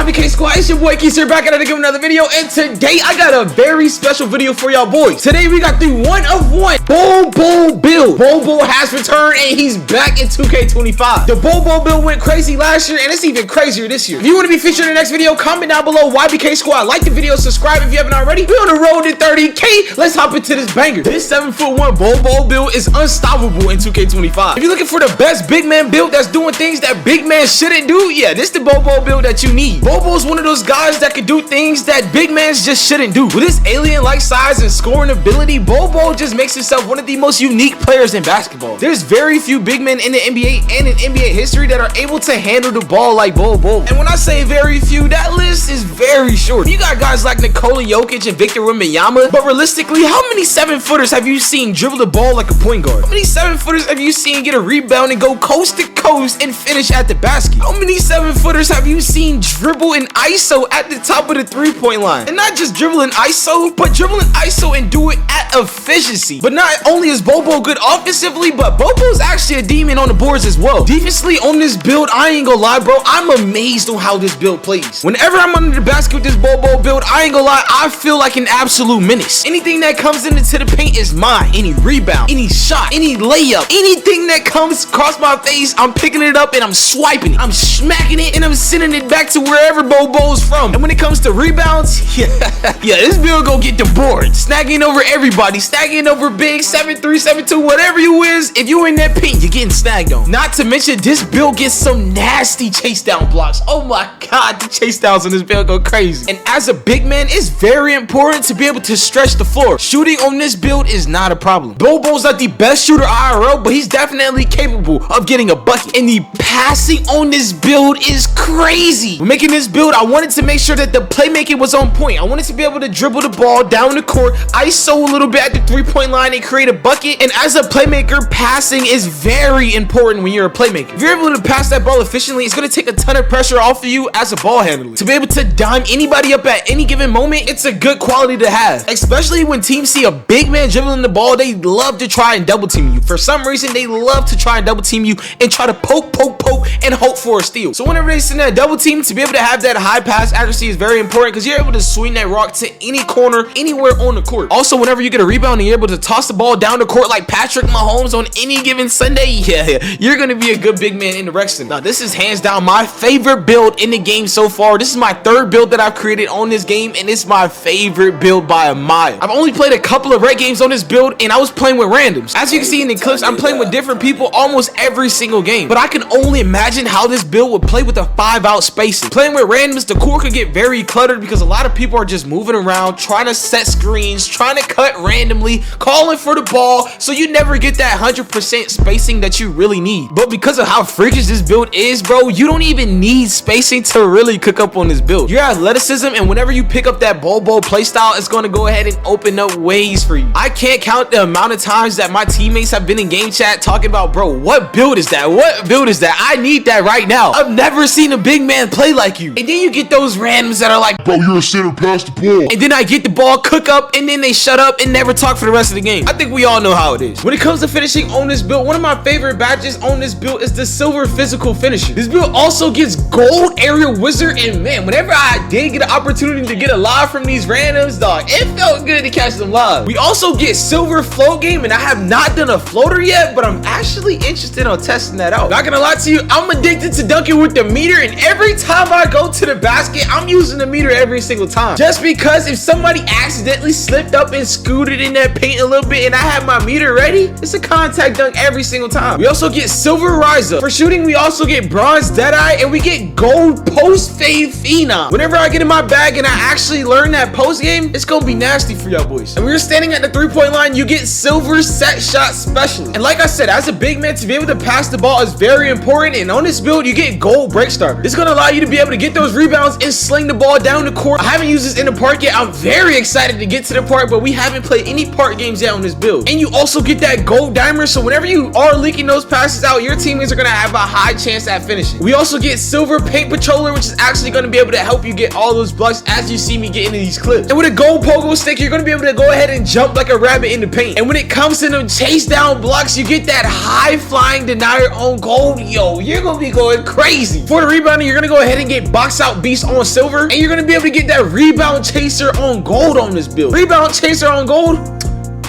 YBK Squad, it's your boy Keys here, back at it to give another video, and today I got a very special video for y'all boys. Today we got the 1-of-1 Bol Bol build. Bol Bol has returned and he's back in 2K25. The Bol Bol build went crazy last year and it's even crazier this year. If you want to be featured in the next video, comment down below YBK Squad, like the video, subscribe if you haven't already. We're on the road to 30K. Let's hop into this banger. This 7'1" Bol Bol build is unstoppable in 2K25. If you're looking for the best big man build that's doing things that big man shouldn't do, yeah, this is the Bol Bol build that you need. Bol Bol's one of those guys that can do things that big mans just shouldn't do. With his alien-like size and scoring ability, Bol Bol just makes himself one of the most unique players in basketball. There's very few big men in the NBA and in NBA history that are able to handle the ball like Bol Bol. And when I say very few, that list is very short. You got guys like Nikola Jokic and Victor Wembanyama, but realistically, how many 7-footers have you seen dribble the ball like a point guard? How many 7-footers have you seen get a rebound and go coast to coast and finish at the basket? How many 7-footers have you seen dribble in ISO at the top of the three-point line? And not just dribble in ISO, but dribble in ISO and do it at efficiency. But not only is Bol Bol good offensively, but Bol Bol's actually a demon on the boards as well. Defensively on this build, I ain't gonna lie, bro, I'm amazed on how this build plays. Whenever I'm under the basket with this Bol Bol build, I ain't gonna lie, I feel like an absolute menace. Anything that comes into the paint is mine. Any rebound, any shot, any layup, anything that comes across my face, I'm picking it up and I'm swiping it. I'm smacking it and I'm sending it back to wherever Bol Bol's from. And when it comes to rebounds, yeah, this build go get the board. Snagging over everybody, snagging over big, 7'3", 7'2", whatever you is. If you in that paint, you're getting snagged on. Not to mention, this build gets some nasty chase down blocks. Oh my God, the chase downs on this build go crazy. And as a big man, it's very important to be able to stretch the floor. Shooting on this build is not a problem. Bol Bol's not the best shooter IRL, but he's definitely capable of getting a bucket. And the passing on this build is crazy. When making this build, I wanted to make sure that the playmaking was on point. I wanted to be able to dribble the ball down the court, ISO a little bit at the three-point line and create a bucket. And as a playmaker, passing is very important when you're a playmaker. If you're able to pass that ball efficiently, it's going to take a ton of pressure off of you as a ball handler. To be able to dime anybody up at any given moment, it's a good quality to have. Especially when teams see a big man dribbling the ball, they love to try and double team you. For some reason, they love to try and double team you and try to poke, and hope for a steal. So whenever they send that double team, to be able to have that high pass accuracy is very important because you're able to swing that rock to any corner, anywhere on the court. Also, whenever you get a rebound and you're able to toss the ball down the court like Patrick Mahomes on any given Sunday, yeah, you're going to be a good big man in the Rexton. Now, this is hands down my favorite build in the game so far. This is my third build that I've created on this game, and it's my favorite build by a mile. I've only played a couple of red games on this build, and I was playing with randoms. As you can see in the clips, I'm playing with different people almost every single game, but I can only imagine how this build would play with a 5-out spacing. Playing with randoms, the court could get very cluttered because a lot of people are just moving around, trying to set screens, trying to cut randomly, calling for the ball, so you never get that 100% spacing that you really need. But because of how freakish this build is, bro, you don't even need spacing to really cook up on this build. Your athleticism, and whenever you pick up that Bol Bol playstyle, it's going to go ahead and open up ways for you. I can't count the amount of times that my teammates have been in game chat talking about, bro, what build is that? What build is that? I need that right now. I've never seen a big man play like you. And then you get those randoms that are like, bro, you're a center, pass the ball. And then I get the ball, cook up, and then they shut up and never talk for the rest of the game. I think we all know how it is. When it comes to finishing on this build, one of my favorite badges on this build is the silver physical finisher. This build also gets gold aerial wizard, and man, whenever I did get an opportunity to get a live from these randoms, dog, it felt good to catch them live. We also get silver float game, and I have not done a floater yet, but I'm actually interested on testing that out. Not gonna lie to you, I'm addicted to dunking with the meter, and every time I go to the basket, I'm using the meter every single time. Just because if somebody accidentally slipped up and scooted in that paint a little bit and I have my meter ready, it's a contact dunk every single time. We also get silver rise up. For shooting, we also get bronze deadeye, and we get gold post fade phenom. Whenever I get in my bag and I actually learn that post game, it's gonna be nasty for y'all boys. And when you're standing at the three-point line, you get silver set shot specialist. And like I said, as a big man, to be able to pass the ball is very important, and on this build, you get gold break starter. This is gonna allow you to be able to get those rebounds and sling the ball down the court. I haven't used this in the park yet. I'm very excited to get to the park, but we haven't played any park games yet on this build. And you also get that gold dimer, so whenever you are leaking those passes out, your teammates are gonna have a high chance at finishing. We also get silver paint patroller, which is actually gonna be able to help you get all those blocks as you see me get into these clips. And with a gold pogo stick, you're gonna be able to go ahead and jump like a rabbit in the paint. And when it comes to them chase down blocks, you get that high flying denier on gold. Yo, you're gonna be going crazy. For the rebounding, you're gonna go ahead and get box out beast on silver, and you're gonna be able to get that rebound chaser on gold on this build. Rebound chaser on gold,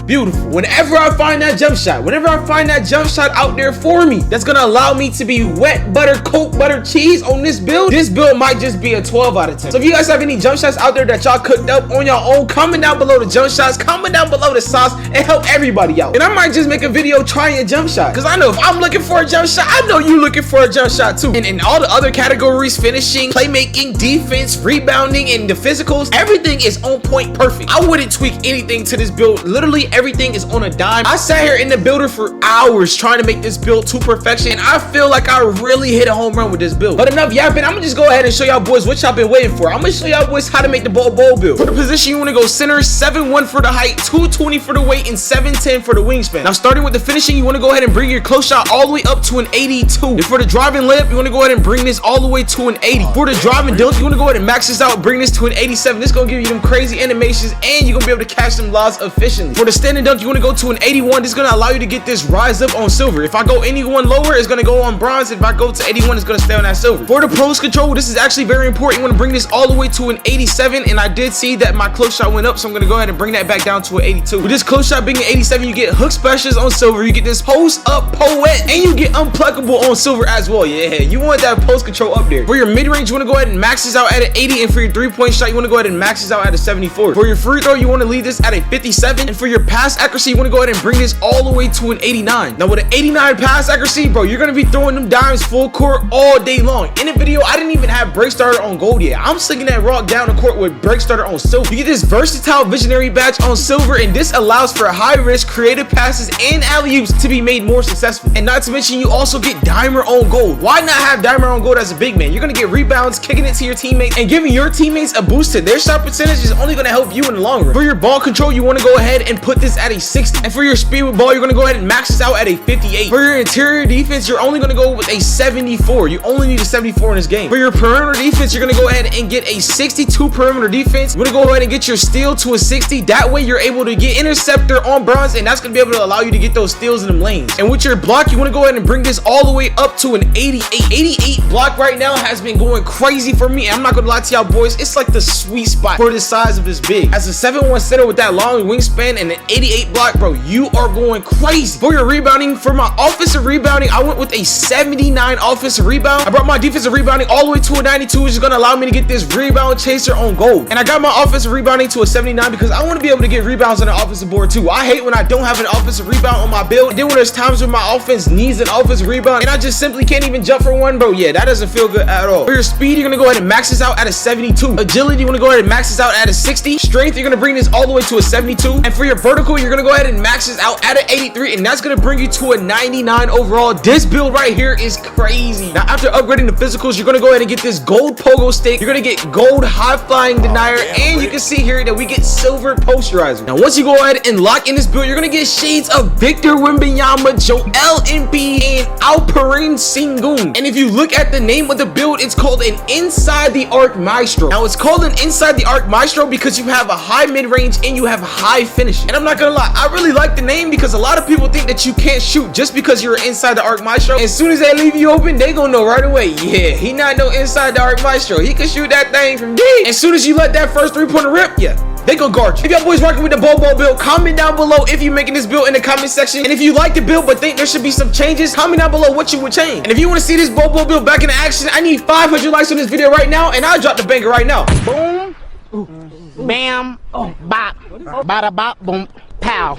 beautiful. Whenever I find that jump shot, out there for me, that's gonna allow me to be wet butter, coke butter, cheese on this build might just be a 12 out of 10. So if you guys have any jump shots out there that y'all cooked up on your own, comment down below the jump shots, comment down below the sauce, and help everybody out. And I might just make a video trying a jump shot, because I know if I'm looking for a jump shot, I know you looking for a jump shot too. And in all the other categories, finishing, playmaking, defense, rebounding, and the physicals, everything is on point perfect. I wouldn't tweak anything to this build. Literally everything is on a dime. I sat here in the builder for hours trying to make this build to perfection, and I feel like I really hit a home run with this build. But enough yapping, I'm gonna just go ahead and show y'all boys what y'all been waiting for. I'm gonna show y'all boys how to make the Bol Bol build. For the position, you want to go center, 7'1" for the height, 220 for the weight, and 7'10" for the wingspan. Now starting with the finishing, you want to go ahead and bring your close shot all the way up to an 82. And for the driving layup, you want to go ahead and bring this all the way to an 80. For the driving dunk, you want to go ahead and max this out, bring this to an 87. This is gonna give you them crazy animations, and you're gonna be able to catch them lobs efficiently. For the standing dunk, you want to go to an 81. This is gonna allow you to get this rise up on silver. If I go anyone lower, it's gonna go on bronze. If I go to 81, it's gonna stay on that silver. For the pros control, this is actually very important. You want to bring this all the way to an 87, and I did see that my close shot went up, so I'm gonna go ahead and bring that back down to an 82. With this close shot being an 87, you get hook specials on silver, you get this post up poet, and you get unpluckable on silver as well. Yeah, you want that post control up there. For your mid-range, you want to go ahead and max this out at an 80, and for your three-point shot, you want to go ahead and max this out at a 74. For your free throw, you want to leave this at a 57, and for your pass accuracy, you want to go ahead and bring this all the way to an 89. Now with an 89 pass accuracy, bro, you're gonna be throwing them dimes full court all day long. In the video, I didn't even have break starter on gold yet. I'm slinging that rock down the court with break starter on silver. You get this versatile visionary badge on silver, and this allows for high risk creative passes and alley-oops to be made more successful. And not to mention, you also get dimer on gold. Why not have dimer on gold as a big man? You're gonna get rebounds, kicking it to your teammates, and giving your teammates a boost to their shot percentage is only gonna help you in the long run. For your ball control, you want to go ahead and put this at a 60, and for your speed with ball, you're gonna go ahead and max this out at a 58. For your interior defense, you're only gonna go with a 74. You only need a 74 in this game. For your perimeter defense, you're gonna go ahead and get a 62 perimeter defense. You're gonna go ahead and get your steal to a 60. That way you're able to get interceptor on bronze, and that's gonna be able to allow you to get those steals in them lanes. And with your block, you want to go ahead and bring this all the way up to an 88. 88 block right now has been going crazy for me, and I'm not gonna lie to y'all boys, it's like the sweet spot for the size of this big. As a 7'1" center with that long wingspan and an 88 block, bro, you are going crazy. For your rebounding, for my offensive rebounding, I went with a 79 offensive rebound. I brought my defensive rebounding all the way to a 92, which is gonna allow me to get this rebound chaser on gold. And I got my offensive rebounding to a 79 because I want to be able to get rebounds on the offensive board too. I hate when I don't have an offensive rebound on my build, and then when there's times when my offense needs an offensive rebound and I just simply can't even jump for one, bro. Yeah, that doesn't feel good at all. For your speed, you're gonna go ahead and max this out at a 72. Agility, you want to go ahead and max this out at a 60. Strength, you're gonna bring this all the way to a 72. And for your vertical, you're gonna go ahead and max this out at an 83, and that's gonna bring you to a 99 overall. This build right here is crazy. Now after upgrading the physicals, you're gonna go ahead and get this gold pogo stick. You're gonna get gold high flying denier, and you can see here that we get silver posterizer. Now once you go ahead and lock in this build, you're gonna get shades of Victor Wembanyama, Joel Embiid, and Alperen Sengun. And if you look at the name of the build, it's called an Inside the Arc Maestro. Now it's called an Inside the Arc Maestro because you have a high mid-range and you have high finish. And I'm not gonna lie, I really like the name because a lot of people think that you can't shoot just because you're inside the arc maestro. As soon as they leave you open, they gonna know right away, yeah, he not no inside the arc maestro. He can shoot that thing from deep. As soon as you let that first three-pointer rip, yeah, they gonna guard you. If y'all boys rocking with the Bol Bol build, comment down below if you're making this build in the comment section. And if you like the build but think there should be some changes, comment down below what you would change. And if you want to see this Bol Bol build back in action, I need 500 likes on this video right now, and I'll drop the banger right now. Boom, bam, bop, bada bop, boom, pow.